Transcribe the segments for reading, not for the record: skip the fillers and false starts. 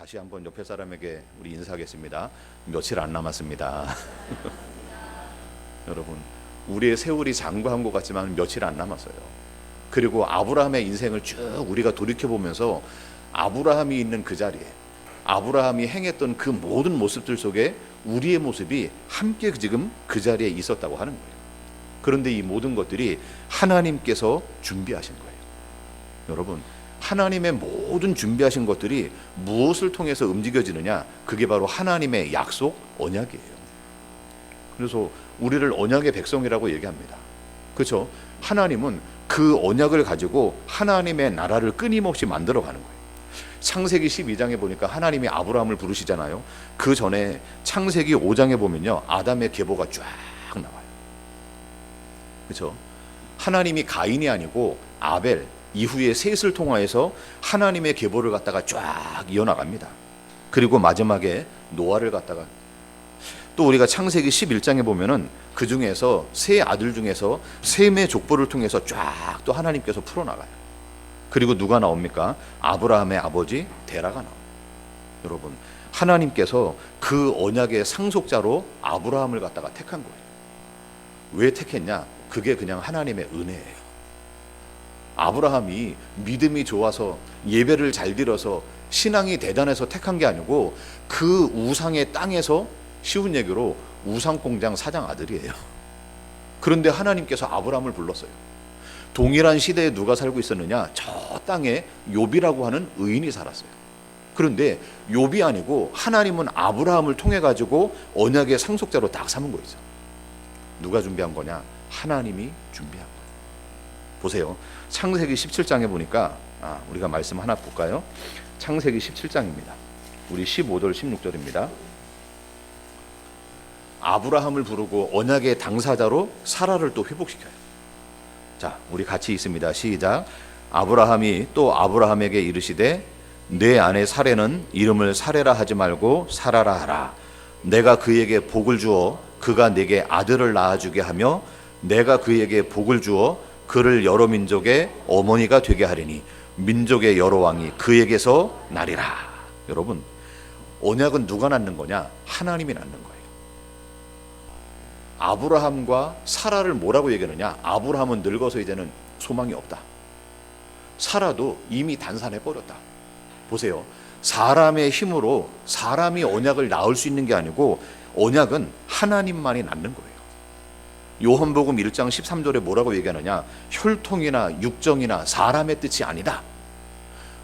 다시 한번 옆에 사람에게 우리 인사하겠습니다. 며칠 안 남았습니다. 여러분, 우리의 세월이 장구한 것 같지만 며칠 안 남았어요. 그리고 아브라함의 인생을 쭉 우리가 돌이켜보면서 아브라함이 있는 그 자리에, 아브라함이 행했던 그 모든 모습들 속에 우리의 모습이 함께 지금 그 자리에 있었다고 하는 거예요. 그런데 이 모든 것들이 하나님께서 준비하신 거예요. 여러분, 하나님의 모든 준비하신 것들이 무엇을 통해서 움직여지느냐? 그게 바로 하나님의 약속, 언약이에요. 그래서 우리를 언약의 백성이라고 얘기합니다. 그렇죠? 하나님은 그 언약을 가지고 하나님의 나라를 끊임없이 만들어가는 거예요. 창세기 12장에 보니까 하나님이 아브라함을 부르시잖아요. 그 전에 창세기 5장에 보면요, 아담의 계보가 쫙 나와요. 그렇죠? 하나님이 가인이 아니고 아벨, 이후에 셋을 통하여서 하나님의 계보를 갖다가 쫙 이어나갑니다. 그리고 마지막에 노아를 갖다가, 또 우리가 창세기 11장에 보면은 그 중에서 세 아들 중에서 셈의 족보를 통해서 쫙 또 하나님께서 풀어나가요. 그리고 누가 나옵니까? 아브라함의 아버지 데라가 나와요. 여러분, 하나님께서 그 언약의 상속자로 아브라함을 갖다가 택한 거예요. 왜 택했냐? 그게 그냥 하나님의 은혜예요. 아브라함이 믿음이 좋아서 예배를 잘 드려서 신앙이 대단해서 택한 게 아니고 그 우상의 땅에서, 쉬운 얘기로 우상공장 사장 아들이에요. 그런데 하나님께서 아브라함을 불렀어요. 동일한 시대에 누가 살고 있었느냐? 저 땅에 욥이라고 하는 의인이 살았어요. 그런데 욥이 아니고 하나님은 아브라함을 통해 가지고 언약의 상속자로 딱 삼은 거죠. 누가 준비한 거냐? 하나님이 준비한 거예요. 보세요. 창세기 17장에 보니까 우리가 말씀 하나 볼까요? 창세기 17장입니다. 우리 15절 16절입니다. 아브라함을 부르고 언약의 당사자로 사라를 또 회복시켜요. 자, 우리 같이 있습니다. 시작. 아브라함이 또 아브라함에게 이르시되 내 아내 사레는 이름을 사레라 하지 말고 사라라 하라. 내가 그에게 복을 주어 그가 내게 아들을 낳아주게 하며 내가 그에게 복을 주어 그를 여러 민족의 어머니가 되게 하리니 민족의 여러 왕이 그에게서 나리라. 여러분, 언약은 누가 낳는 거냐? 하나님이 낳는 거예요. 아브라함과 사라를 뭐라고 얘기하느냐? 아브라함은 늙어서 이제는 소망이 없다. 사라도 이미 단산해버렸다. 보세요. 사람의 힘으로 사람이 언약을 낳을 수 있는 게 아니고 언약은 하나님만이 낳는 거예요. 요한복음 1장 13절에 뭐라고 얘기하느냐? 혈통이나 육정이나 사람의 뜻이 아니다.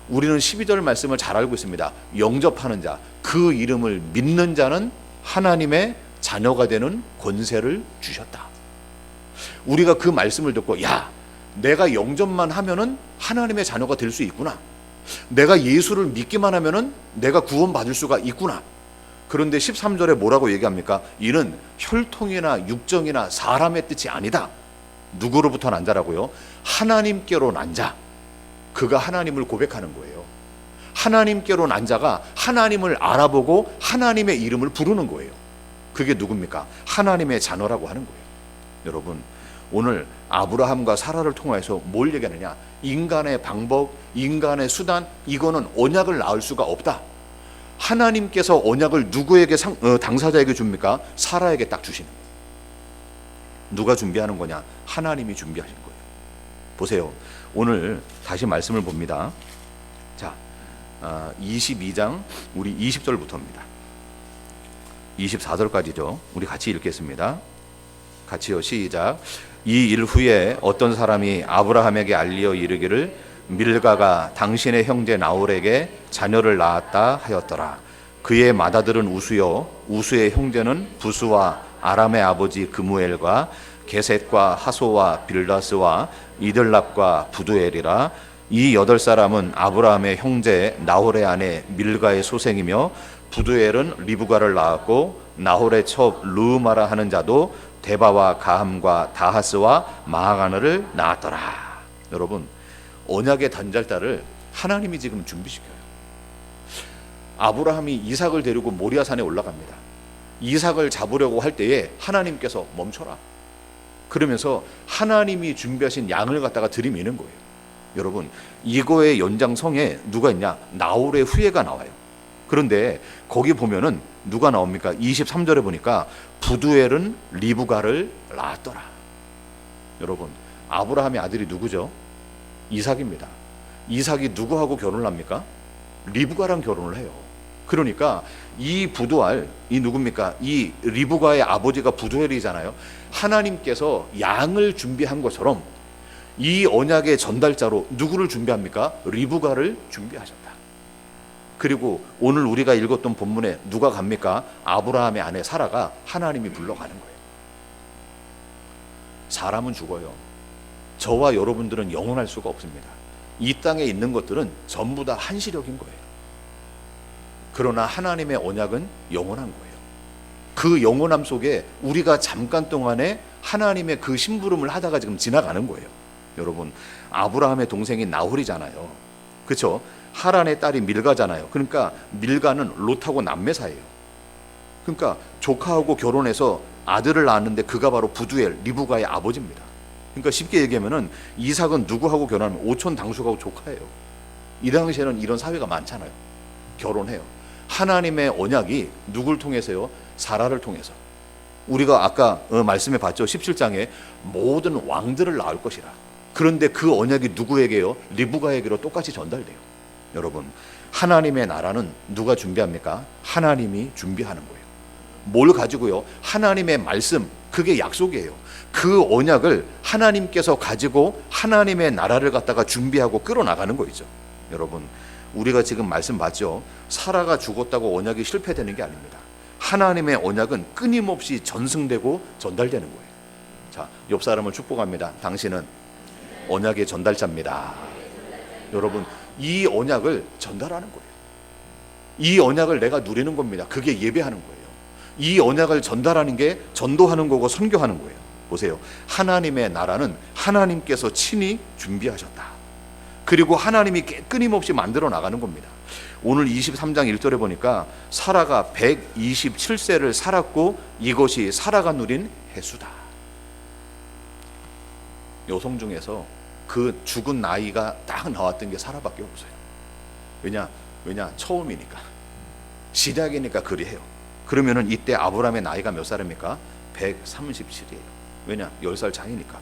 우리는 12절 말씀을 잘 알고 있습니다. 영접하는 자, 그 이름을 믿는 자는 하나님의 자녀가 되는 권세를 주셨다. 우리가 그 말씀을 듣고, 야, 내가 영접만 하면은 하나님의 자녀가 될 수 있구나. 내가 예수를 믿기만 하면은 내가 구원받을 수가 있구나. 그런데 13절에 뭐라고 얘기합니까? 이는 혈통이나 육정이나 사람의 뜻이 아니다. 누구로부터 난 자라고요? 하나님께로 난 자. 그가 하나님을 고백하는 거예요. 하나님께로 난 자가 하나님을 알아보고 하나님의 이름을 부르는 거예요. 그게 누굽니까? 하나님의 자녀라고 하는 거예요. 여러분, 오늘 아브라함과 사라를 통해서 뭘 얘기하느냐? 인간의 방법, 인간의 수단, 이거는 언약을 낳을 수가 없다. 하나님께서 언약을 누구에게 당사자에게 줍니까? 사라에게 딱 주시는 거예요. 누가 준비하는 거냐? 하나님이 준비하신 거예요. 보세요. 오늘 다시 말씀을 봅니다. 자, 22장 우리 20절부터입니다. 24절까지죠. 우리 같이 읽겠습니다. 같이요. 시작. 이 일 후에 어떤 사람이 아브라함에게 알리어 이르기를 밀가가 당신의 형제 나홀에게 자녀를 낳았다 하였더라. 그의 맏아들은 우수요, 우수의 형제는 부수와 아람의 아버지 그무엘과 게셋과 하소와 빌다스와 이들랍과 부두엘이라. 이 8사람은 아브라함의 형제 나홀의 아내 밀가의 소생이며 부두엘은 리브가를 낳았고 나홀의 첩 르우마라 하는 자도 데바와 가함과 다하스와 마하가느를 낳았더라. 여러분, 언약의 단절자를 하나님이 지금 준비시켜요. 아브라함이 이삭을 데리고 모리아산에 올라갑니다. 이삭을 잡으려고 할 때에 하나님께서 멈춰라. 그러면서 하나님이 준비하신 양을 갖다가 들이미는 거예요. 여러분, 이거의 연장성에 누가 있냐? 나홀의 후예가 나와요. 그런데 거기 보면은 누가 나옵니까? 23절에 보니까 부두엘은 리브가를 낳았더라. 여러분, 아브라함의 아들이 누구죠? 이삭입니다. 이삭이 누구하고 결혼을 합니까? 리브가랑 결혼을 해요. 그러니까 이 부두알, 이 누굽니까? 이 리브가의 아버지가 부두엘이잖아요. 하나님께서 양을 준비한 것처럼 이 언약의 전달자로 누구를 준비합니까? 리브가를 준비하셨다. 그리고 오늘 우리가 읽었던 본문에 누가 갑니까? 아브라함의 아내 사라가 하나님이 불러가는 거예요. 사람은 죽어요. 저와 여러분들은 영원할 수가 없습니다. 이 땅에 있는 것들은 전부 다 한시력인 거예요. 그러나 하나님의 언약은 영원한 거예요. 그 영원함 속에 우리가 잠깐 동안에 하나님의 그 심부름을 하다가 지금 지나가는 거예요. 여러분, 아브라함의 동생이 나홀이잖아요. 그렇죠? 하란의 딸이 밀가잖아요. 그러니까 밀가는 롯하고 남매 사이예요. 그러니까 조카하고 결혼해서 아들을 낳았는데 그가 바로 부두엘, 리브가의 아버지입니다. 그러니까 쉽게 얘기하면은 이삭은 누구하고 결혼하면 오촌 당숙하고 조카예요. 이 당시에는 이런 사회가 많잖아요. 결혼해요. 하나님의 언약이 누굴 통해서요? 사라를 통해서. 우리가 아까 말씀해 봤죠. 17장에 모든 왕들을 낳을 것이라. 그런데 그 언약이 누구에게요? 리브가에게로 똑같이 전달돼요. 여러분, 하나님의 나라는 누가 준비합니까? 하나님이 준비하는 거예요. 뭘 가지고요? 하나님의 말씀, 그게 약속이에요. 그 언약을 하나님께서 가지고 하나님의 나라를 갖다가 준비하고 끌어나가는 거죠. 여러분, 우리가 지금 말씀 봤죠? 사라가 죽었다고 언약이 실패되는 게 아닙니다. 하나님의 언약은 끊임없이 전승되고 전달되는 거예요. 자, 옆 사람을 축복합니다. 당신은 언약의 전달자입니다. 여러분, 이 언약을 전달하는 거예요. 이 언약을 내가 누리는 겁니다. 그게 예배하는 거예요. 이 언약을 전달하는 게 전도하는 거고 선교하는 거예요. 보세요. 하나님의 나라는 하나님께서 친히 준비하셨다. 그리고 하나님이 끊임없이 만들어 나가는 겁니다. 오늘 23장 1절에 보니까 사라가 127세를 살았고 이것이 사라가 누린 해수다. 여성 중에서 그 죽은 나이가 딱 나왔던 게 사라밖에 없어요. 왜냐? 처음이니까. 시작이니까 그리해요. 그러면은 이때 아브라함의 나이가 몇 살입니까? 137이에요. 왜냐? 10살 차이니까.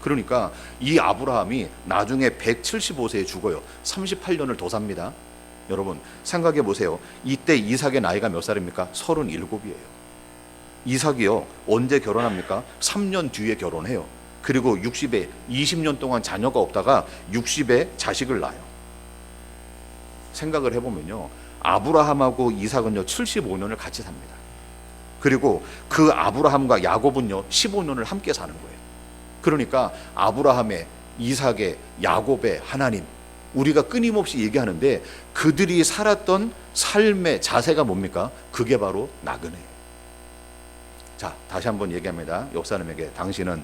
그러니까 이 아브라함이 나중에 175세에 죽어요. 38년을 더 삽니다. 여러분, 생각해 보세요. 이때 이삭의 나이가 몇 살입니까? 37이에요. 이삭이요, 언제 결혼합니까? 3년 뒤에 결혼해요. 그리고 60에 20년 동안 자녀가 없다가 60에 자식을 낳아요. 생각을 해보면요, 아브라함하고 이삭은요 75년을 같이 삽니다. 그리고 그 아브라함과 야곱은요 15년을 함께 사는 거예요. 그러니까 아브라함의, 이삭의, 야곱의 하나님, 우리가 끊임없이 얘기하는데 그들이 살았던 삶의 자세가 뭡니까? 그게 바로 나그네예요. 자, 다시 한번 얘기합니다. 옆 사람에게, 당신은,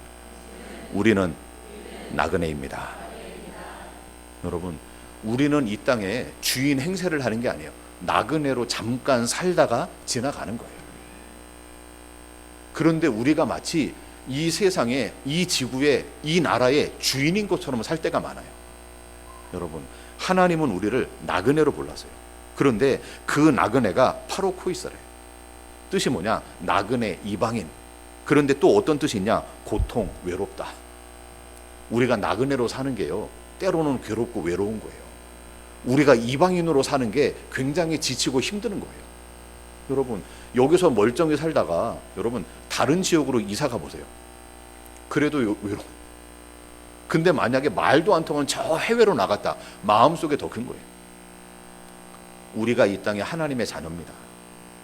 우리는 나그네입니다. 여러분, 우리는 이 땅에 주인 행세를 하는 게 아니에요. 나그네로 잠깐 살다가 지나가는 거예요. 그런데 우리가 마치 이 세상에, 이 지구에, 이 나라의 주인인 것처럼 살 때가 많아요. 여러분, 하나님은 우리를 나그네로 불렀어요. 그런데 그 나그네가 파로코이스래요. 뜻이 뭐냐? 나그네, 이방인. 그런데 또 어떤 뜻이 있냐? 고통, 외롭다. 우리가 나그네로 사는 게요, 때로는 괴롭고 외로운 거예요. 우리가 이방인으로 사는 게 굉장히 지치고 힘드는 거예요. 여러분, 여기서 멀쩡히 살다가 여러분 다른 지역으로 이사 가보세요. 그래도 외로워. 근데 만약에 말도 안 통하는 저 해외로 나갔다, 마음속에 더 큰 거예요. 우리가 이 땅에 하나님의 자녀입니다.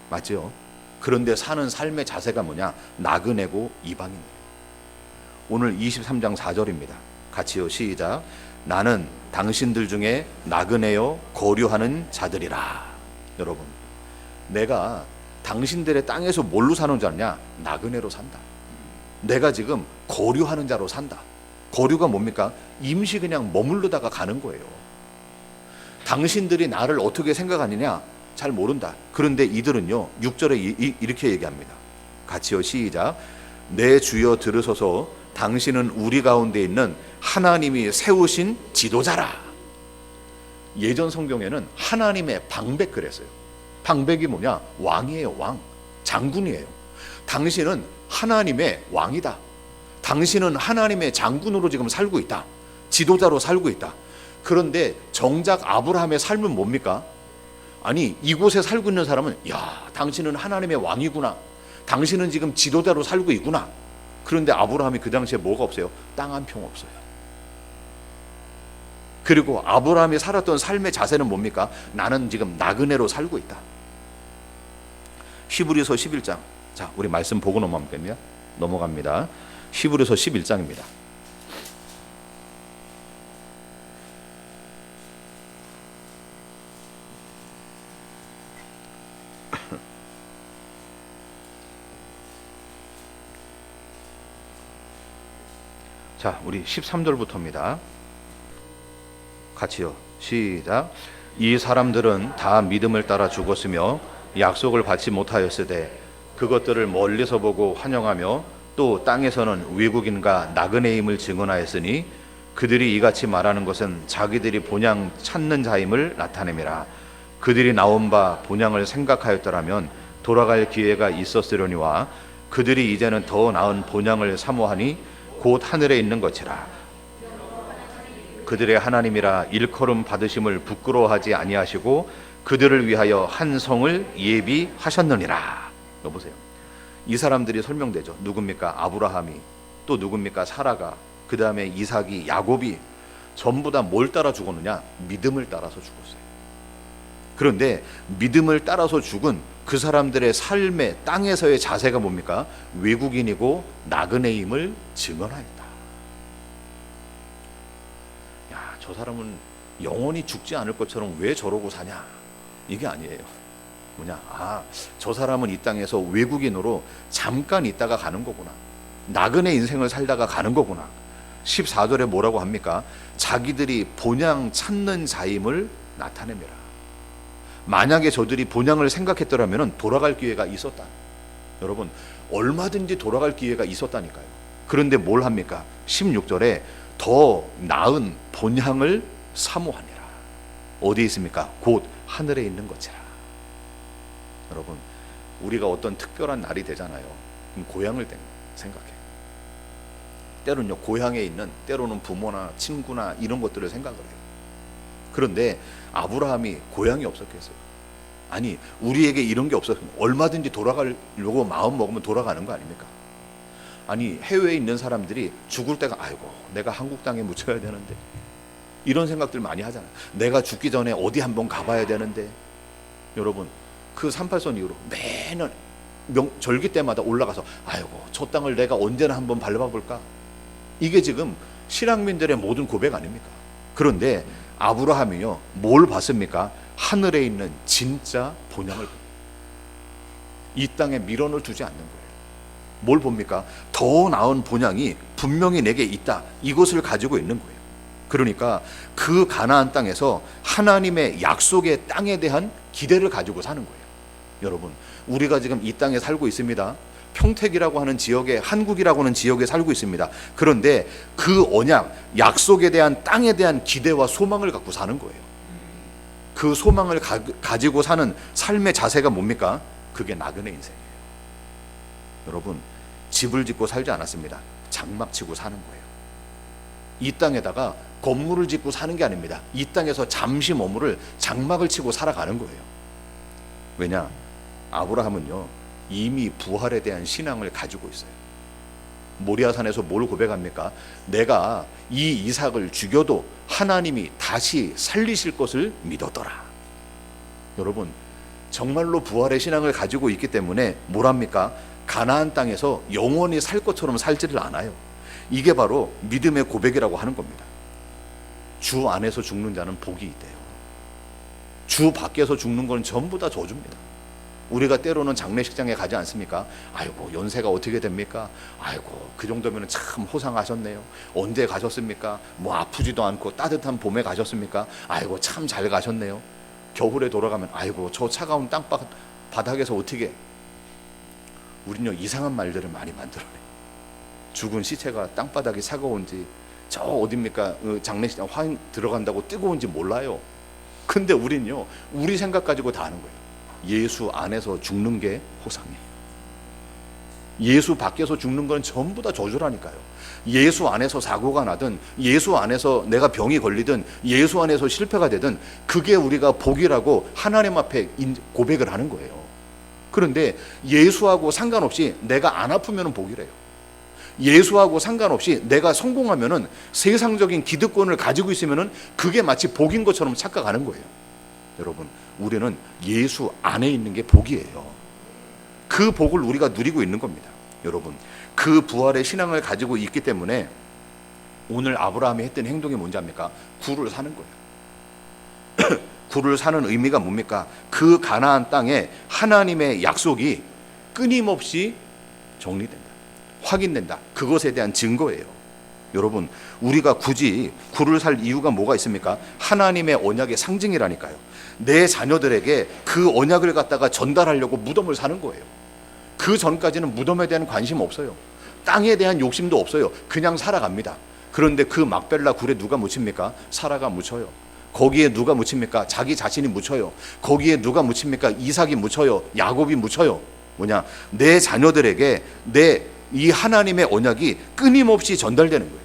맞죠? 그런데 사는 삶의 자세가 뭐냐? 나그네고 이방인이에요. 오늘 23장 4절입니다. 같이요, 시작. 나는 당신들 중에 나그네요 거류하는 자들이라. 여러분, 내가 당신들의 땅에서 뭘로 사는 줄 아냐? 나그네로 산다. 내가 지금 거류하는 자로 산다. 거류가 뭡니까? 임시 그냥 머물러다가 가는 거예요. 당신들이 나를 어떻게 생각하느냐? 잘 모른다. 그런데 이들은요 6절에 이렇게 얘기합니다. 같이요, 시작. 내 주여 들으소서. 당신은 우리 가운데 있는 하나님이 세우신 지도자라. 예전 성경에는 하나님의 방백 그랬어요. 방백이 뭐냐? 왕이에요. 왕. 장군이에요. 당신은 하나님의 왕이다. 당신은 하나님의 장군으로 지금 살고 있다. 지도자로 살고 있다. 그런데 정작 아브라함의 삶은 뭡니까? 아니, 이곳에 살고 있는 사람은 야, 당신은 하나님의 왕이구나. 당신은 지금 지도자로 살고 있구나. 그런데 아브라함이 그 당시에 뭐가 없어요? 땅 한 평 없어요. 그리고 아브라함이 살았던 삶의 자세는 뭡니까? 나는 지금 나그네로 살고 있다. 히브리서 11장. 자, 우리 말씀 보고 넘어갑니다. 히브리서 11장입니다. 자, 우리 13절부터입니다. 같이요. 시작. 이 사람들은 다 믿음을 따라 죽었으며 약속을 받지 못하였으되 그것들을 멀리서 보고 환영하며 또 땅에서는 외국인과 나그네임을 증언하였으니 그들이 이같이 말하는 것은 자기들이 본향 찾는 자임을 나타냄이라. 그들이 나온 바 본향을 생각하였더라면 돌아갈 기회가 있었으려니와 그들이 이제는 더 나은 본향을 사모하니 곧 하늘에 있는 것이라. 그들의 하나님이라 일컬음 받으심을 부끄러워하지 아니하시고 그들을 위하여 한 성을 예비하셨느니라. 여보세요. 이 사람들이 설명되죠. 누굽니까? 아브라함이, 또 누굽니까? 사라가, 그 다음에 이삭이, 야곱이 전부 다 뭘 따라 죽었느냐? 믿음을 따라서 죽었어요. 그런데 믿음을 따라서 죽은 그 사람들의 삶의 땅에서의 자세가 뭡니까? 외국인이고 나그네임을 증언하였다. 야, 저 사람은 영원히 죽지 않을 것처럼 왜 저러고 사냐? 이게 아니에요. 뭐냐? 아, 저 사람은 이 땅에서 외국인으로 잠깐 있다가 가는 거구나. 나그네 인생을 살다가 가는 거구나. 14절에 뭐라고 합니까? 자기들이 본향 찾는 자임을 나타냅니다. 만약에 저들이 본향을 생각했더라면 돌아갈 기회가 있었다. 여러분, 얼마든지 돌아갈 기회가 있었다니까요. 그런데 뭘 합니까? 16절에 더 나은 본향을 사모하니라. 어디에 있습니까? 곧 하늘에 있는 것이라. 여러분, 우리가 어떤 특별한 날이 되잖아요. 그럼 고향을 생각해. 때로는요, 고향에 있는, 때로는 부모나 친구나 이런 것들을 생각을 해요. 그런데 아브라함이 고향이 없었겠어요? 아니, 우리에게 이런 게 없었으면 얼마든지 돌아가려고 마음 먹으면 돌아가는 거 아닙니까? 아니, 해외에 있는 사람들이 죽을 때가 아이고 내가 한국 땅에 묻혀야 되는데, 이런 생각들 많이 하잖아요. 내가 죽기 전에 어디 한번 가봐야 되는데. 여러분, 그 38선 이후로 매년 절기 때마다 올라가서 아이고 저 땅을 내가 언제나 한번 밟아볼까. 이게 지금 신앙민들의 모든 고백 아닙니까? 그런데 아브라함이요, 뭘 봤습니까? 하늘에 있는 진짜 본향을, 이 땅에 미련을 두지 않는 거예요. 뭘 봅니까? 더 나은 본향이 분명히 내게 있다. 이것을 가지고 있는 거예요. 그러니까 그 가나안 땅에서 하나님의 약속의 땅에 대한 기대를 가지고 사는 거예요. 여러분, 우리가 지금 이 땅에 살고 있습니다. 평택이라고 하는 지역에, 한국이라고 하는 지역에 살고 있습니다. 그런데 그 언약, 약속에 대한 땅에 대한 기대와 소망을 갖고 사는 거예요. 그 소망을 가지고 사는 삶의 자세가 뭡니까? 그게 나그네 인생이에요. 여러분, 집을 짓고 살지 않았습니다. 장막 치고 사는 거예요. 이 땅에다가 건물을 짓고 사는 게 아닙니다. 이 땅에서 잠시 머무를 장막을 치고 살아가는 거예요. 왜냐? 아브라함은요, 이미 부활에 대한 신앙을 가지고 있어요. 모리아산에서 뭘 고백합니까? 내가 이 이삭을 죽여도 하나님이 다시 살리실 것을 믿었더라. 여러분, 정말로 부활의 신앙을 가지고 있기 때문에 뭘 합니까? 가나안 땅에서 영원히 살 것처럼 살지를 않아요. 이게 바로 믿음의 고백이라고 하는 겁니다. 주 안에서 죽는 자는 복이 있대요. 주 밖에서 죽는 건 전부 다 저주입니다. 우리가 때로는 장례식장에 가지 않습니까? 아이고 연세가 어떻게 됩니까? 아이고 그 정도면 참 호상하셨네요. 언제 가셨습니까? 뭐 아프지도 않고 따뜻한 봄에 가셨습니까? 아이고 참 잘 가셨네요. 겨울에 돌아가면 아이고 저 차가운 바닥에서 어떻게. 우리는요 이상한 말들을 많이 만들어내요. 죽은 시체가 땅바닥이 차가운지, 저 어딥니까 장례식장 화인 들어간다고 뜨거운지 몰라요. 근데 우리는요 우리 생각 가지고 다 하는 거예요. 예수 안에서 죽는 게 호상이에요. 예수 밖에서 죽는 건 전부 다 저주라니까요. 예수 안에서 사고가 나든 예수 안에서 내가 병이 걸리든 예수 안에서 실패가 되든 그게 우리가 복이라고 하나님 앞에 고백을 하는 거예요. 그런데 예수하고 상관없이 내가 안 아프면 복이래요. 예수하고 상관없이 내가 성공하면은 세상적인 기득권을 가지고 있으면은 그게 마치 복인 것처럼 착각하는 거예요. 여러분, 우리는 예수 안에 있는 게 복이에요. 그 복을 우리가 누리고 있는 겁니다. 여러분, 그 부활의 신앙을 가지고 있기 때문에 오늘 아브라함이 했던 행동이 뭔지 압니까? 굴을 사는 거예요. 굴을 사는 의미가 뭡니까? 그 가나안 땅에 하나님의 약속이 끊임없이 정리된다, 확인된다. 그것에 대한 증거예요. 여러분, 우리가 굳이 굴을 살 이유가 뭐가 있습니까? 하나님의 언약의 상징이라니까요. 내 자녀들에게 그 언약을 갖다가 전달하려고 무덤을 사는 거예요. 그 전까지는 무덤에 대한 관심 없어요. 땅에 대한 욕심도 없어요. 그냥 살아갑니다. 그런데 그 막벨라 굴에 누가 묻힙니까? 사라가 묻혀요. 거기에 누가 묻힙니까? 자기 자신이 묻혀요. 거기에 누가 묻힙니까? 이삭이 묻혀요. 야곱이 묻혀요. 뭐냐? 내 자녀들에게 이 하나님의 언약이 끊임없이 전달되는 거예요.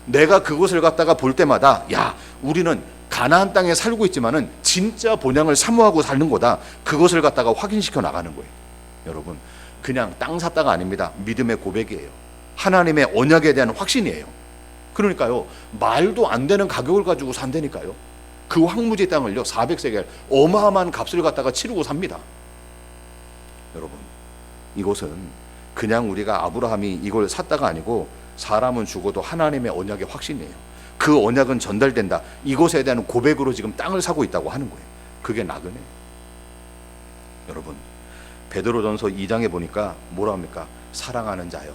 내가 그것을 갖다가 볼 때마다 야, 우리는 가나안 땅에 살고 있지만은 진짜 본향을 사모하고 사는 거다. 그것을 갖다가 확인시켜 나가는 거예요. 여러분, 그냥 땅 샀다가 아닙니다. 믿음의 고백이에요. 하나님의 언약에 대한 확신이에요. 그러니까요, 말도 안 되는 가격을 가지고 산다니까요. 그 황무지 땅을요, 400세겔 어마어마한 값을 갖다가 치르고 삽니다. 여러분, 이것은 그냥 우리가 아브라함이 이걸 샀다가 아니고 사람은 죽어도 하나님의 언약의 확신이에요. 그 언약은 전달된다. 이것에 대한 고백으로 지금 땅을 사고 있다고 하는 거예요. 그게 나그네예요. 여러분, 베드로전서 2장에 보니까 뭐라 합니까? 사랑하는 자여,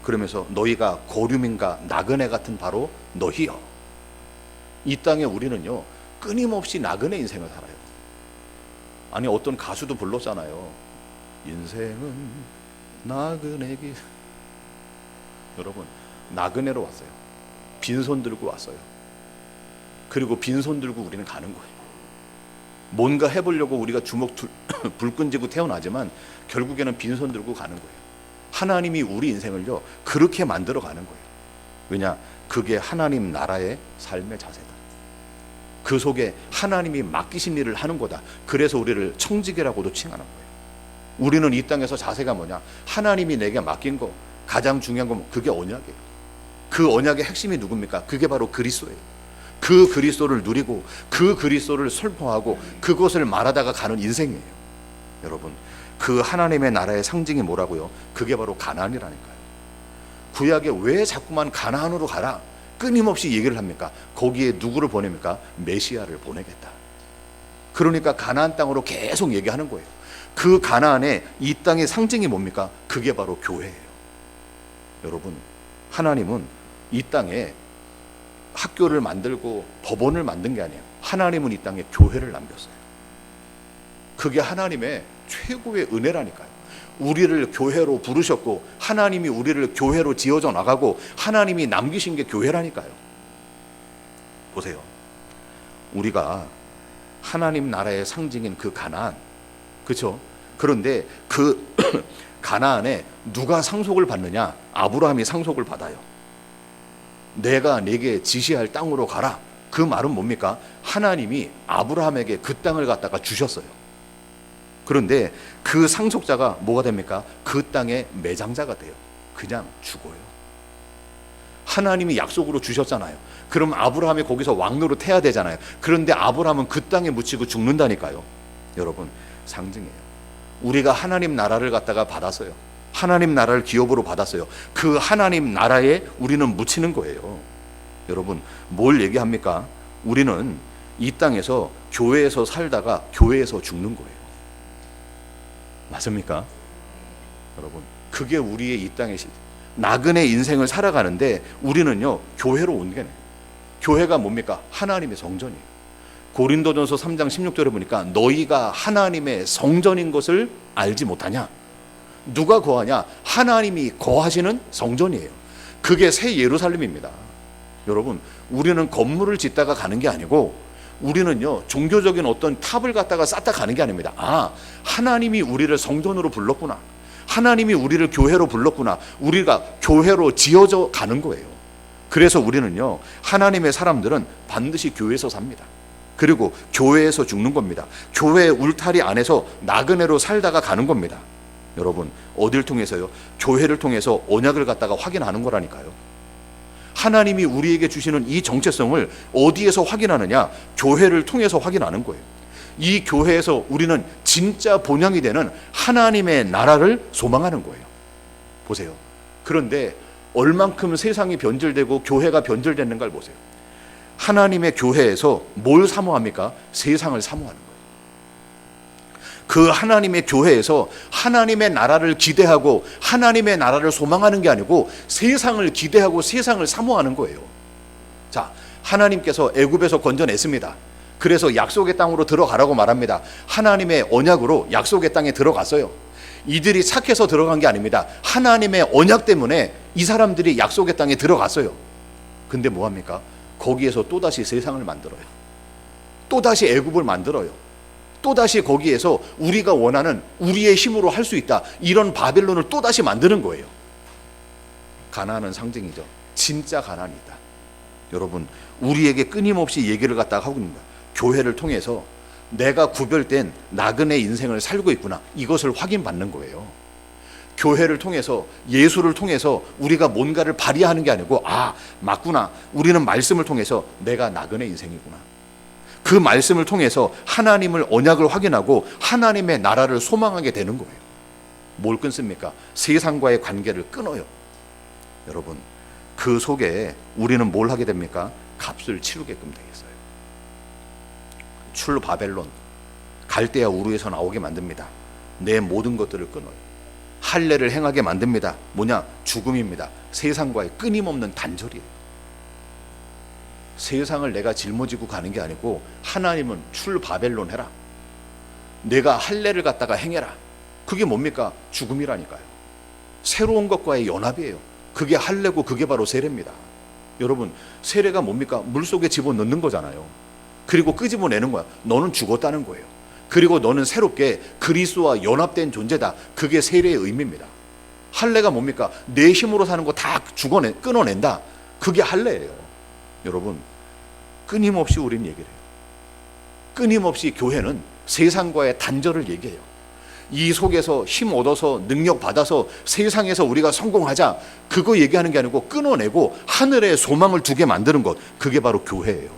그러면서 너희가 거류민과 나그네 같은 바로 너희여. 이 땅에 우리는요, 끊임없이 나그네 인생을 살아요. 아니, 어떤 가수도 불렀잖아요. 인생은 나그네길. 여러분, 나그네로 왔어요. 빈손 들고 왔어요. 그리고 빈손 들고 우리는 가는 거예요. 뭔가 해보려고 우리가 주먹 불 끈지고 태어나지만 결국에는 빈손 들고 가는 거예요. 하나님이 우리 인생을요, 그렇게 만들어 가는 거예요. 왜냐? 그게 하나님 나라의 삶의 자세다. 그 속에 하나님이 맡기신 일을 하는 거다. 그래서 우리를 청지기라고도 칭하는 거예요. 우리는 이 땅에서 자세가 뭐냐? 하나님이 내게 맡긴 거, 가장 중요한 건 그게 언약이에요. 그 언약의 핵심이 누굽니까? 그게 바로 그리스도예요. 그 그리스도를 누리고 그 그리스도를 설포하고 그것을 말하다가 가는 인생이에요. 여러분, 그 하나님의 나라의 상징이 뭐라고요? 그게 바로 가나안이라니까요. 구약에 왜 자꾸만 가나안으로 가라 끊임없이 얘기를 합니까? 거기에 누구를 보냅니까? 메시아를 보내겠다. 그러니까 가나안 땅으로 계속 얘기하는 거예요. 그 가나안에 이 땅의 상징이 뭡니까? 그게 바로 교회예요. 여러분, 하나님은 이 땅에 학교를 만들고 법원을 만든 게 아니에요. 하나님은 이 땅에 교회를 남겼어요. 그게 하나님의 최고의 은혜라니까요. 우리를 교회로 부르셨고 하나님이 우리를 교회로 지어져 나가고 하나님이 남기신 게 교회라니까요. 보세요. 우리가 하나님 나라의 상징인 그 가나안, 그렇죠? 그런데 그 가나안에 누가 상속을 받느냐? 아브라함이 상속을 받아요. 내가 내게 지시할 땅으로 가라. 그 말은 뭡니까? 하나님이 아브라함에게 그 땅을 갖다가 주셨어요. 그런데 그 상속자가 뭐가 됩니까? 그 땅의 매장자가 돼요. 그냥 죽어요. 하나님이 약속으로 주셨잖아요. 그럼 아브라함이 거기서 왕노릇 해야 되잖아요. 그런데 아브라함은 그 땅에 묻히고 죽는다니까요. 여러분, 상징이에요. 우리가 하나님 나라를 갖다가 받았어요. 하나님 나라를 기업으로 받았어요. 그 하나님 나라에 우리는 묻히는 거예요. 여러분, 뭘 얘기합니까? 우리는 이 땅에서 교회에서 살다가 교회에서 죽는 거예요. 맞습니까? 여러분, 그게 우리의 이 땅의 나그네 인생을 살아가는데 우리는요, 교회로 온 게 교회가 뭡니까? 하나님의 성전이에요. 고린도전서 3장 16절에 보니까 너희가 하나님의 성전인 것을 알지 못하냐? 누가 거하냐? 하나님이 거하시는 성전이에요. 그게 새 예루살렘입니다. 여러분, 우리는 건물을 짓다가 가는 게 아니고 우리는요 종교적인 어떤 탑을 갖다가 쌓다 가는 게 아닙니다. 아, 하나님이 우리를 성전으로 불렀구나, 하나님이 우리를 교회로 불렀구나, 우리가 교회로 지어져 가는 거예요. 그래서 우리는요 하나님의 사람들은 반드시 교회에서 삽니다. 그리고 교회에서 죽는 겁니다. 교회의 울타리 안에서 나그네로 살다가 가는 겁니다. 여러분, 어딜 통해서요? 교회를 통해서 언약을 갖다가 확인하는 거라니까요. 하나님이 우리에게 주시는 이 정체성을 어디에서 확인하느냐? 교회를 통해서 확인하는 거예요. 이 교회에서 우리는 진짜 본향이 되는 하나님의 나라를 소망하는 거예요. 보세요. 그런데 얼만큼 세상이 변질되고 교회가 변질됐는가를 보세요. 하나님의 교회에서 뭘 사모합니까? 세상을 사모하는 거예요. 그 하나님의 교회에서 하나님의 나라를 기대하고 하나님의 나라를 소망하는 게 아니고 세상을 기대하고 세상을 사모하는 거예요. 자, 하나님께서 애굽에서 건져냈습니다. 그래서 약속의 땅으로 들어가라고 말합니다. 하나님의 언약으로 약속의 땅에 들어갔어요. 이들이 착해서 들어간 게 아닙니다. 하나님의 언약 때문에 이 사람들이 약속의 땅에 들어갔어요. 근데 뭐합니까? 거기에서 또다시 세상을 만들어요. 또다시 애굽을 만들어요. 또다시 거기에서 우리가 원하는 우리의 힘으로 할 수 있다, 이런 바벨론을 또다시 만드는 거예요. 가나안은 상징이죠. 진짜 가나안이 있다. 여러분, 우리에게 끊임없이 얘기를 갖다가 하고 있는 거예요. 교회를 통해서 내가 구별된 나그네 인생을 살고 있구나, 이것을 확인받는 거예요. 교회를 통해서, 예수를 통해서 우리가 뭔가를 발휘하는 게 아니고, 아, 맞구나, 우리는 말씀을 통해서 내가 나그네 인생이구나, 그 말씀을 통해서 하나님을, 언약을 확인하고 하나님의 나라를 소망하게 되는 거예요. 뭘 끊습니까? 세상과의 관계를 끊어요. 여러분, 그 속에 우리는 뭘 하게 됩니까? 값을 치르게끔 되겠어요. 출 바벨론, 갈대아 우르에서 나오게 만듭니다. 내 모든 것들을 끊어요. 할례를 행하게 만듭니다. 뭐냐? 죽음입니다. 세상과의 끊임없는 단절이에요. 세상을 내가 짊어지고 가는 게 아니고 하나님은 출 바벨론 해라, 내가 할례를 갖다가 행해라. 그게 뭡니까? 죽음이라니까요. 새로운 것과의 연합이에요. 그게 할례고 그게 바로 세례입니다. 여러분, 세례가 뭡니까? 물속에 집어넣는 거잖아요. 그리고 끄집어내는 거야. 너는 죽었다는 거예요. 그리고 너는 새롭게 그리스도와 연합된 존재다. 그게 세례의 의미입니다. 할례가 뭡니까? 내 힘으로 사는 거 다 끊어낸다. 그게 할례예요. 여러분, 끊임없이 우리는 얘기를 해요. 끊임없이 교회는 세상과의 단절을 얘기해요. 이 속에서 힘 얻어서 능력 받아서 세상에서 우리가 성공하자, 그거 얘기하는 게 아니고 끊어내고 하늘에 소망을 두게 만드는 것, 그게 바로 교회예요.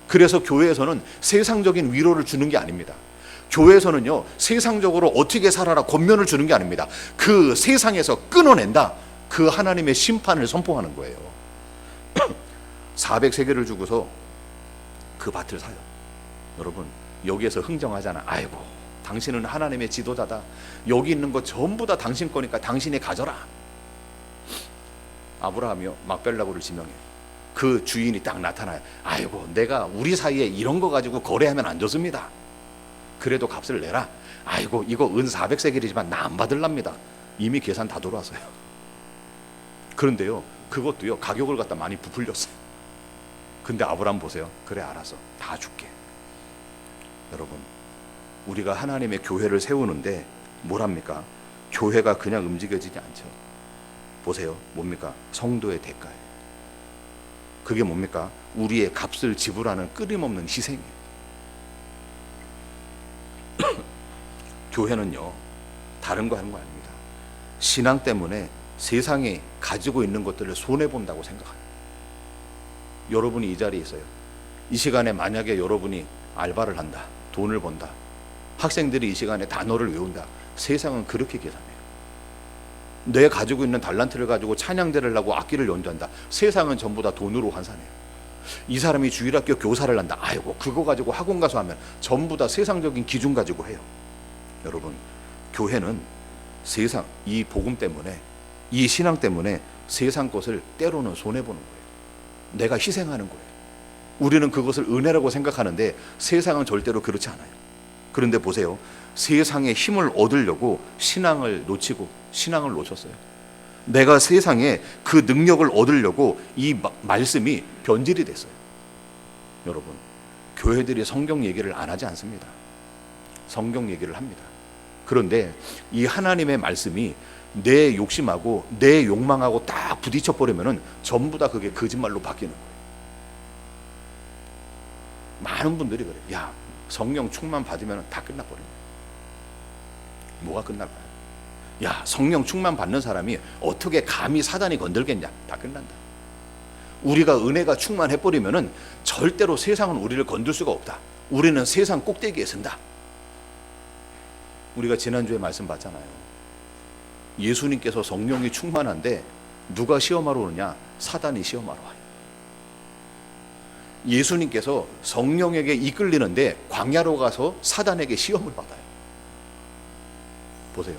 그래서 교회에서는 세상적인 위로를 주는 게 아닙니다. 교회에서는요, 세상적으로 어떻게 살아라 권면을 주는 게 아닙니다. 그 세상에서 끊어낸다, 그 하나님의 심판을 선포하는 거예요. 400세겔을 주고서 그 밭을 사요. 여러분, 여기에서 흥정하잖아. 아이고, 당신은 하나님의 지도자다, 여기 있는 거 전부 다 당신 거니까 당신이 가져라. 아브라함이요, 막벨라고를 지명해. 그 주인이 딱 나타나요. 아이고, 내가 우리 사이에 이런 거 가지고 거래하면 안 좋습니다. 그래도 값을 내라. 아이고, 이거 은 400세겔이지만 나 안 받을랍니다. 이미 계산 다 돌아왔어요. 그런데요, 그것도요 가격을 갖다 많이 부풀렸어요. 근데 아브라함 보세요. 그래, 알았어, 다 줄게. 여러분, 우리가 하나님의 교회를 세우는데 뭘 합니까? 교회가 그냥 움직여지지 않죠. 보세요, 뭡니까? 성도의 대가예요. 그게 뭡니까? 우리의 값을 지불하는 끊임없는 희생이에요. 교회는요, 다른 거 하는 거 아닙니다. 신앙 때문에 세상에 가지고 있는 것들을 손해본다고 생각합니다. 여러분이 이 자리에 있어요. 이 시간에 만약에 여러분이 알바를 한다, 돈을 번다, 학생들이 이 시간에 단어를 외운다, 세상은 그렇게 계산해요. 내 가지고 있는 달란트를 가지고 찬양대를 하고 악기를 연주한다, 세상은 전부 다 돈으로 환산해요. 이 사람이 주일학교 교사를 한다, 아이고, 그거 가지고 학원 가서 하면 전부 다 세상적인 기준 가지고 해요. 여러분, 교회는 세상, 이 복음 때문에, 이 신앙 때문에 세상 것을 때로는 손해보는 거예요. 내가 희생하는 거예요. 우리는 그것을 은혜라고 생각하는데 세상은 절대로 그렇지 않아요. 그런데 보세요, 세상에 힘을 얻으려고 신앙을 놓치고 신앙을 놓쳤어요. 내가 세상에 그 능력을 얻으려고 이 말씀이 변질이 됐어요. 여러분, 교회들이 성경 얘기를 안 하지 않습니다. 성경 얘기를 합니다. 그런데 이 하나님의 말씀이 내 욕심하고 내 욕망하고 딱 부딪혀 버리면은 전부 다 그게 거짓말로 바뀌는 거예요. 많은 분들이 그래요. 야, 성령 충만 받으면 다 끝나버립니다. 뭐가 끝날까요? 야, 성령 충만 받는 사람이 어떻게 감히 사단이 건들겠냐? 다 끝난다. 우리가 은혜가 충만해버리면은 절대로 세상은 우리를 건들 수가 없다. 우리는 세상 꼭대기에 선다. 우리가 지난주에 말씀 봤잖아요. 예수님께서 성령이 충만한데 누가 시험하러 오느냐? 사단이 시험하러 와요. 예수님께서 성령에게 이끌리는데 광야로 가서 사단에게 시험을 받아요. 보세요.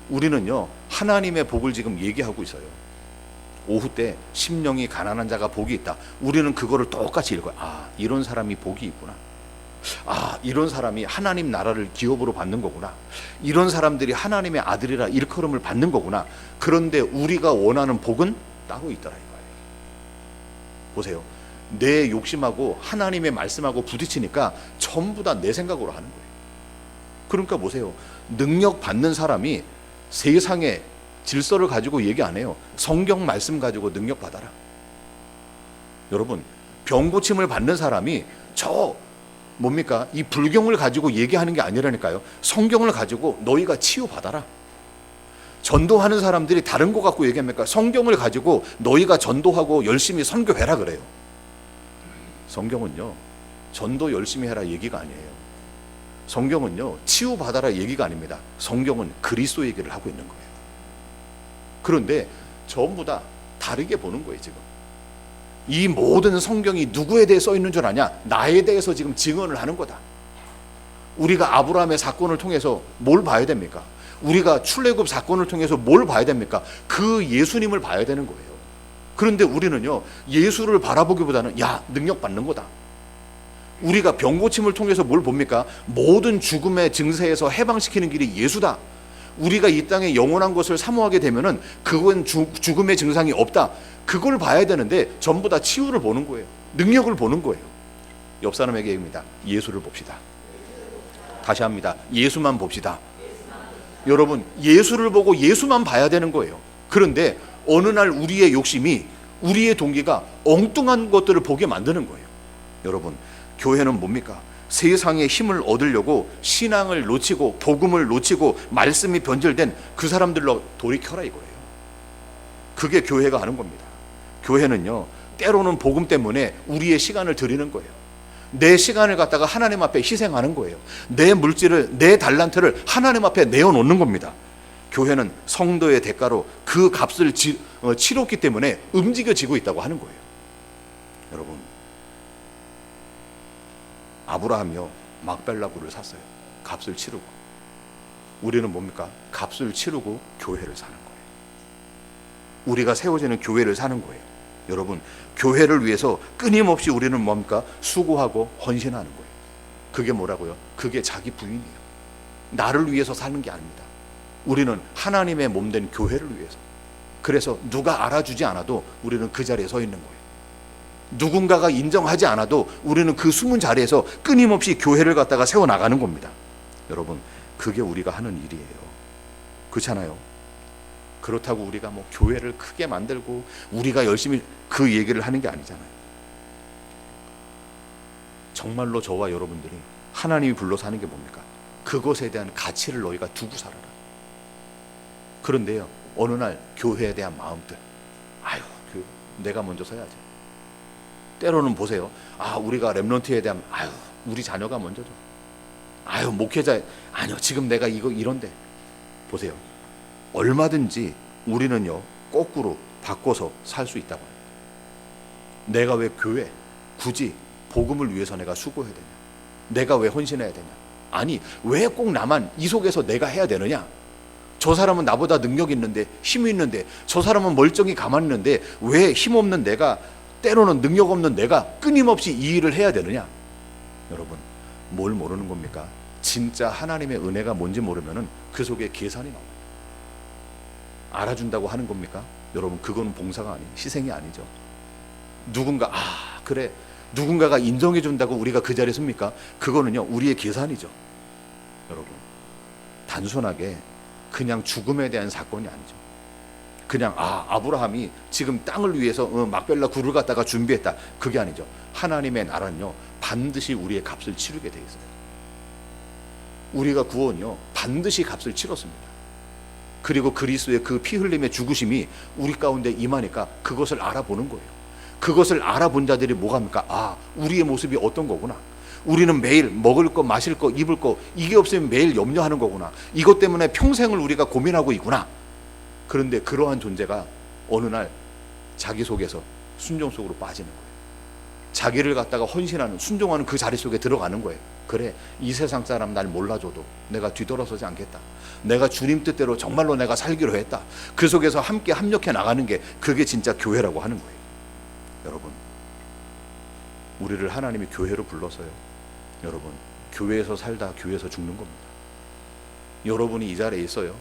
우리는요, 하나님의 복을 지금 얘기하고 있어요. 오후 때 심령이 가난한 자가 복이 있다. 우리는 그거를 똑같이 읽어요. 아, 이런 사람이 복이 있구나. 아, 이런 사람이 하나님 나라를 기업으로 받는 거구나. 이런 사람들이 하나님의 아들이라 일컬음을 받는 거구나. 그런데 우리가 원하는 복은 따로 있더라 이거예요. 보세요. 내 욕심하고 하나님의 말씀하고 부딪히니까 전부 다 내 생각으로 하는 거예요. 그러니까 보세요. 능력 받는 사람이 세상의 질서를 가지고 얘기 안 해요. 성경 말씀 가지고 능력 받아라. 여러분, 병 고침을 받는 사람이 뭡니까? 이 불경을 가지고 얘기하는 게 아니라니까요. 성경을 가지고 너희가 치유받아라. 전도하는 사람들이 다른 거 갖고 얘기합니까? 성경을 가지고 너희가 전도하고 열심히 선교해라 그래요. 성경은요, 전도 열심히 해라 얘기가 아니에요. 성경은요, 치유받아라 얘기가 아닙니다. 성경은 그리스도 얘기를 하고 있는 거예요. 그런데 전부 다 다르게 보는 거예요. 지금 이 모든 성경이 누구에 대해 써 있는 줄 아냐? 나에 대해서 지금 증언을 하는 거다. 우리가 아브라함의 사건을 통해서 뭘 봐야 됩니까? 우리가 출애굽 사건을 통해서 뭘 봐야 됩니까? 그 예수님을 봐야 되는 거예요. 그런데 우리는요, 예수를 바라보기보다는 야, 능력 받는 거다. 우리가 병 고침을 통해서 뭘 봅니까? 모든 죽음의 증세에서 해방시키는 길이 예수다. 우리가 이 땅에 영원한 것을 사모하게 되면은 그건 죽음의 증상이 없다. 그걸 봐야 되는데 전부 다 치유를 보는 거예요. 능력을 보는 거예요. 옆 사람에게 얘기합니다. 예수를 봅시다. 다시 합니다. 예수만 봅시다. 여러분, 예수를 보고 예수만 봐야 되는 거예요. 그런데 어느 날 우리의 욕심이, 우리의 동기가 엉뚱한 것들을 보게 만드는 거예요. 여러분, 교회는 뭡니까? 세상의 힘을 얻으려고 신앙을 놓치고 복음을 놓치고 말씀이 변질된 그 사람들로 돌이켜라 이거예요. 그게 교회가 하는 겁니다. 교회는요, 때로는 복음 때문에 우리의 시간을 드리는 거예요. 내 시간을 갖다가 하나님 앞에 희생하는 거예요. 내 물질을, 내 달란트를 하나님 앞에 내어놓는 겁니다. 교회는 성도의 대가로 그 값을 치렀기 때문에 움직여지고 있다고 하는 거예요. 여러분, 아브라함이요, 막벨라 굴을 샀어요. 값을 치르고. 우리는 뭡니까? 값을 치르고 교회를 사는 거예요. 우리가 세워지는 교회를 사는 거예요. 여러분, 교회를 위해서 끊임없이 우리는 뭡니까? 수고하고 헌신하는 거예요. 그게 뭐라고요? 그게 자기 부인이에요. 나를 위해서 사는 게 아닙니다. 우리는 하나님의 몸된 교회를 위해서. 그래서 누가 알아주지 않아도 우리는 그 자리에 서 있는 거예요. 누군가가 인정하지 않아도 우리는 그 숨은 자리에서 끊임없이 교회를 갖다가 세워나가는 겁니다. 여러분, 그게 우리가 하는 일이에요. 그렇잖아요. 그렇다고 우리가 뭐 교회를 크게 만들고 우리가 열심히 그 얘기를 하는 게 아니잖아요. 정말로 저와 여러분들이 하나님이 불러서 하는 게 뭡니까? 그것에 대한 가치를 너희가 두고 살아라. 그런데요, 어느 날 교회에 대한 마음들, 내가 먼저 서야지. 때로는 보세요. 우리가 렘넌트에 대한, 우리 자녀가 먼저죠. 목회자, 아니요, 지금 내가 이런데. 보세요. 얼마든지 우리는요, 거꾸로 바꿔서 살 수 있다고 해요. 내가 왜 교회, 굳이 복음을 위해서 내가 수고해야 되냐? 내가 왜 헌신해야 되냐? 아니, 왜 꼭 나만 이 속에서 내가 해야 되느냐? 저 사람은 나보다 능력 있는데, 힘이 있는데, 저 사람은 멀쩡히 가만히 있는데 왜 힘없는 내가, 때로는 능력 없는 내가 끊임없이 이 일을 해야 되느냐? 여러분, 뭘 모르는 겁니까? 진짜 하나님의 은혜가 뭔지 모르면은 그 속에 계산이 나와요. 알아준다고 하는 겁니까? 여러분, 그거는 봉사가 아니에요. 희생이 아니죠. 누군가 그래, 누군가가 인정해 준다고 우리가 그 자리에 섭니까? 그거는요 우리의 계산이죠. 여러분, 단순하게 그냥 죽음에 대한 사건이 아니죠. 그냥 아브라함이 지금 땅을 위해서 막벨라 굴을 갖다가 준비했다, 그게 아니죠. 하나님의 나라는요 반드시 우리의 값을 치르게 돼 있어요. 우리가 구원요 반드시 값을 치렀습니다. 그리고 그리스도의 그 피 흘림의 죽으심이 우리 가운데 임하니까 그것을 알아보는 거예요. 그것을 알아본 자들이 뭐가 합니까? 우리의 모습이 어떤 거구나. 우리는 매일 먹을 거, 마실 거, 입을 거, 이게 없으면 매일 염려하는 거구나. 이것 때문에 평생을 우리가 고민하고 있구나. 그런데 그러한 존재가 어느 날 자기 속에서 순종 속으로 빠지는 거예요. 자기를 갖다가 헌신하는, 순종하는 그 자리 속에 들어가는 거예요. 그래, 이 세상 사람 날 몰라줘도 내가 뒤돌아서지 않겠다. 내가 주님 뜻대로 정말로 내가 살기로 했다. 그 속에서 함께 합력해 나가는 게 그게 진짜 교회라고 하는 거예요. 여러분, 우리를 하나님이 교회로 불러서요, 여러분, 교회에서 살다 교회에서 죽는 겁니다. 여러분이 이 자리에 있어요.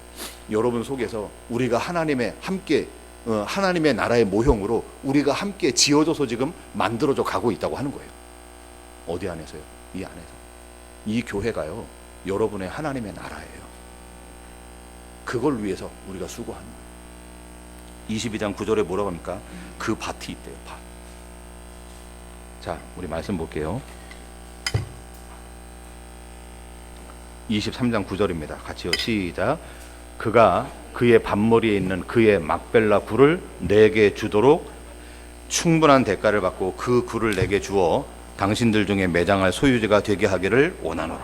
여러분 속에서 우리가 하나님의 함께 하나님의 나라의 모형으로 우리가 함께 지어져서 지금 만들어져 가고 있다고 하는 거예요. 어디 안에서요? 이 안에서. 이 교회가요 여러분의 하나님의 나라예요. 그걸 위해서 우리가 수고하는 거예요. 22장 9절에 뭐라고 합니까? 그 밭이 있대요. 밭. 자, 우리 말씀 볼게요. 23장 9절입니다. 같이요. 시작. 그가 그의 밭머리에 있는 그의 막벨라 굴을 내게 주도록 충분한 대가를 받고 그 굴을 내게 주어 당신들 중에 매장할 소유지가 되게 하기를 원하노라.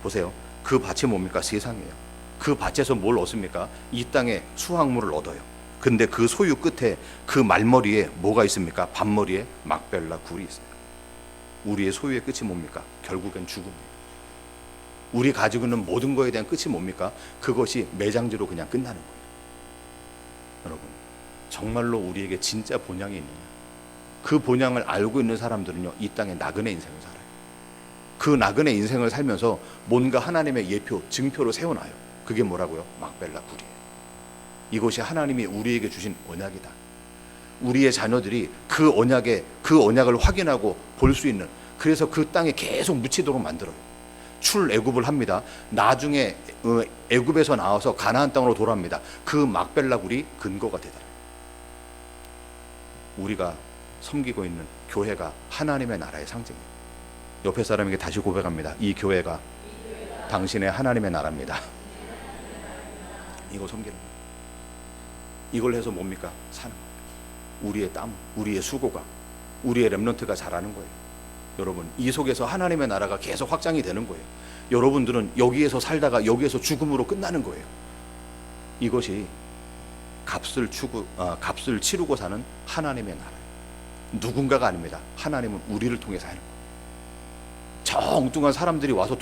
보세요. 그 밭이 뭡니까? 세상이에요. 그 밭에서 뭘 얻습니까? 이 땅에 수확물을 얻어요. 근데 그 소유 끝에 그 말머리에 뭐가 있습니까? 밭머리에 막벨라 굴이 있어요. 우리의 소유의 끝이 뭡니까? 결국엔 죽음이에요. 우리 가지고 있는 모든 거에 대한 끝이 뭡니까? 그것이 매장지로 그냥 끝나는 거예요. 여러분, 정말로 우리에게 진짜 본향이 있느냐? 그 본향을 알고 있는 사람들은요 이 땅에 나그네 인생을 살아요. 그 나그네 인생을 살면서 뭔가 하나님의 예표, 증표로 세워놔요. 그게 뭐라고요? 막벨라 굴이에요. 이것이 하나님이 우리에게 주신 언약이다. 우리의 자녀들이 그 언약을 확인하고 볼 수 있는, 그래서 그 땅에 계속 묻히도록 만들어요. 출애굽을 합니다. 나중에 애굽에서 나와서 가나안 땅으로 돌아옵니다. 그 막벨라 굴이 근거가 되더라. 우리가 섬기고 있는 교회가 하나님의 나라의 상징이에요. 옆에 사람에게 다시 고백합니다. 이 교회가 당신의 하나님의 나라입니다. 이거 섬기는 거예요. 이걸 해서 뭡니까? 사는 거예요. 우리의 땀, 우리의 수고가, 우리의 렘넌트가 자라는 거예요. 여러분, 이 속에서 하나님의 나라가 계속 확장이 되는 거예요. 여러분들은 여기에서 살다가 여기에서 죽음으로 끝나는 거예요. 이것이 값을 치르고 사는 하나님의 나라예요. 누군가가 아닙니다. 하나님은 우리를 통해서 하는 거예요. 저 엉뚱한 사람들이 와서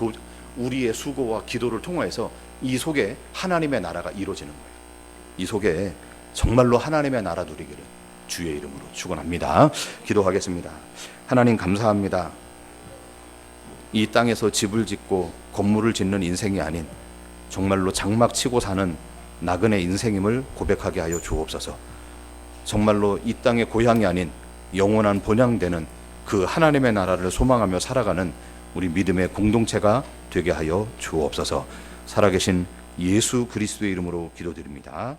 우리의 수고와 기도를 통해서 이 속에 하나님의 나라가 이루어지는 거예요. 이 속에 정말로 하나님의 나라 누리기를 주의 이름으로 축원합니다. 기도하겠습니다. 하나님 감사합니다. 이 땅에서 집을 짓고 건물을 짓는 인생이 아닌 정말로 장막 치고 사는 나그네 인생임을 고백하게 하여 주옵소서. 정말로 이 땅의 고향이 아닌 영원한 본향되는 그 하나님의 나라를 소망하며 살아가는 우리 믿음의 공동체가 되게 하여 주옵소서. 살아계신 예수 그리스도의 이름으로 기도드립니다.